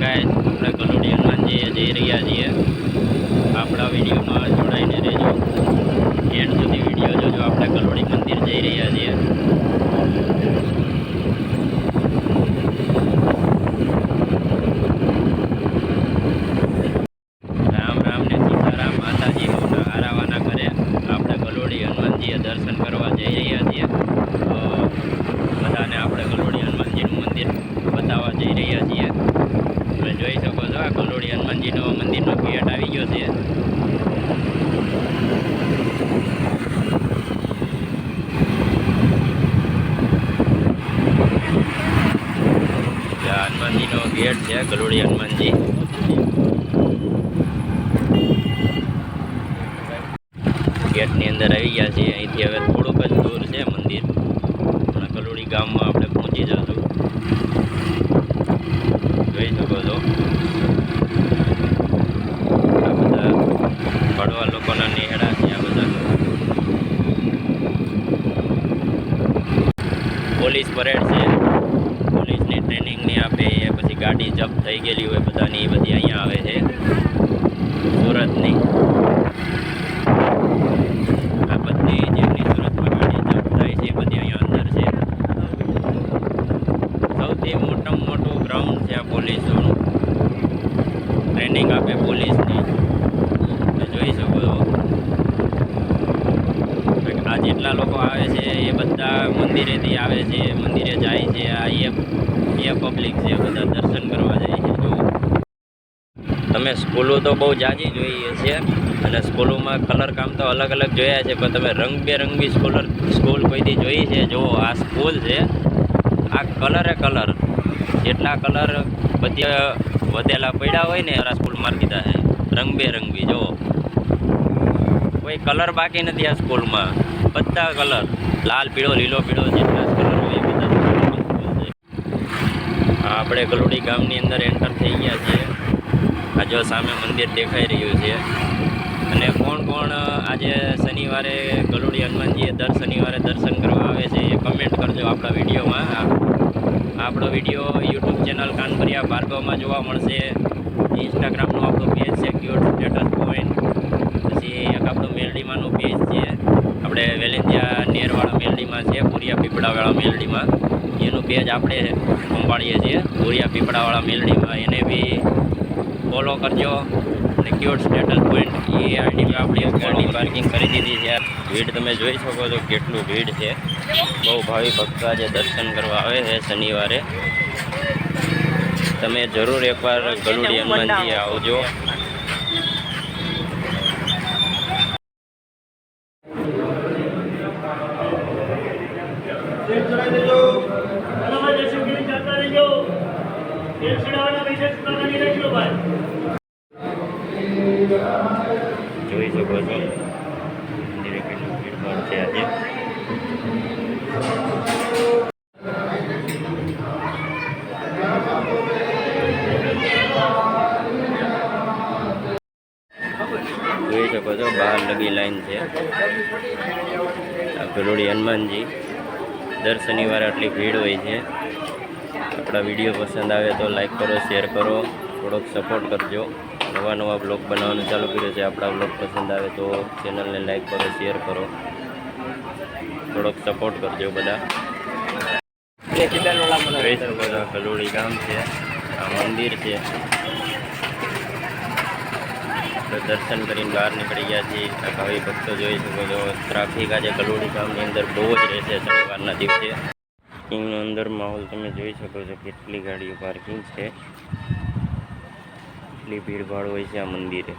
Guys, આપણે કલોડી હનુમાનજી જઈ રહ્યા છીએ। આપણા વિડીયોમાં જોડાઈને રહેજો, એન્ડ સુધી વિડીયો જોજો। આપણે કલોડી મંદિર જઈ રહ્યા છીએ। રામ રામ ને સીતારામ, માતાજીનો આરાવાના કરે આપણે કલોડી હનુમાનજીએ દર્શન કરવા જઈ રહ્યા છીએ। તો બધાને આપણે કલોડી હનુમાનજીનું મંદિર બતાવવા જઈ રહ્યા છીએ। તમે જોઈ શકો છો, આ કલોડી હનુમાનજીનો મંદિરનો ગેટ આવી ગયો છે। હનુમાનજીનો ગેટ છે, કલોડી હનુમાનજી। ગેટની અંદર આવી ગયા છીએ। અહીંથી હવે થોડુંક જ દૂર છે મંદિર, અને કલોડી ગામમાં આપણે પહોંચી જશું। જોઈ શકો છો, આ બધા ભણવા લોકોના નેહડા છે। આ બધા પોલીસ પરેડ છે, પોલીસની ટ્રેનિંગ નહીં આપે એ પછી ગાડી જપ્ત થઈ ગયેલી હોય બધાની, એ બધી અહીંયા આવે છે સુરતની। આ બધી જેમની સુરતમાં ગાડી જપ્ત થાય છે એ બધી અહીંયા અંદર છે। સૌથી મોટામાં મોટું ગ્રાઉન્ડ છે આ પોલીસનું, ટ્રેનિંગ આપે પોલીસની। તમે જોઈ શકો છો, આ જેટલા લોકો આવે છે એ બધા મંદિરેથી આવે છે, મંદિરે જાય છે। આ એ પબ્લિક છે, બધા દર્શન કરવા જાય છે। જો તમે સ્કૂલો તો બહુ જાજી જોઈએ છે, અને સ્કૂલોમાં કલર કામ તો અલગ અલગ જોયા છે, પણ તમે રંગબેરંગી સ્કૂલ કોઈથી જોઈ છે? જો આ સ્કૂલ છે, આ કલરે કલર, જેટલા કલર બધી વધેલા પડ્યા હોય ને આ સ્કૂલ મારી દીધા છે રંગબેરંગી। જો કોઈ કલર બાકી નથી આ સ્કૂલમાં, બધા કલર લાલ, પીળો, લીલો, પીળો, જેટલા કલર હોય એ બધા સ્કૂલ છે। આપણે કલોડી ગામની અંદર એન્ટર થઈ ગયા છીએ। આ જો સામે મંદિર દેખાઈ રહ્યું છે। અને કોણ કોણ આજે શનિવારે કલોડી હનુમાનજીએ દર શનિવારે દર્શન કરવા આવે છે એ કમેન્ટ કરજો આપણા વિડીયોમાં। આપણો વિડીયો યુટ્યુબ ચેનલ કાનપરિયા ભાર્ગવમાં જોવા મળશે। ઇન્સ્ટાગ્રામનું આપણું પેજ છે ક્યુટ સ્ટેટસ પોઈન્ટ, પછી એક આપણું મેલડીમાંનું પેજ છે, આપણે વેલેન્જિયા નેરવાળા મેલડીમાં છે, ભૂરિયા પીપળાવાળા મેલડીમાં, એનું પેજ આપણે સંભાળીએ છીએ ભૂરિયા પીપળાવાળા મેલડીમાં, એને બી ફોલો કરજો। અને ક્યુટ સ્ટેટસ પોઈન્ટ એ આઈડીમાં આપણી ગાડી પાર્કિંગ કરી દીધી છે। ભીડ તમે જોઈ શકો છો, કેટલું ભીડ છે। બહુ ભાવિ ભક્તો આજે દર્શન કરવા આવે છે શનિવારે। તમે જરૂર એકવાર કલોડી હનુમાનજી આવજો। જોઈ શકો છો મંદિરે કેટલું ભીડભાડ છે આજે। જોઈ શકો છો બહાર લગી લાઈન છે। આ કલોડી હનુમાનજી દર શનિવારે આટલી ભીડ હોય છે। આપણા વિડીયો પસંદ આવે તો લાઈક કરો, શેર કરો, થોડોક સપોર્ટ કરજો। નવા બ્લોગ બનાવવાનું ચાલુ કર્યું છે। આપણા બ્લોગ પસંદ આવે તો ચેનલને લાઈક કરો, શેર કરો, થોડોક સપોર્ટ કરજો બધા। જોઈ શકો છો કલોડી ગામ છે, આ મંદિર છે। આપણે દર્શન કરીને બહાર નીકળી ગયા છીએ। આ ભાવિ ભક્તો જોઈ શકો છો, ટ્રાફિક આજે કલોડી ગામની અંદર બહુ જ રહેશે શનિવારના દિવસે। પાર્કિંગનો અંદર માહોલ તમે જોઈ શકો છો, કેટલી ગાડીઓ પાર્કિંગ છે, એટલી ભીડભાડ હોય છે આ મંદિરે।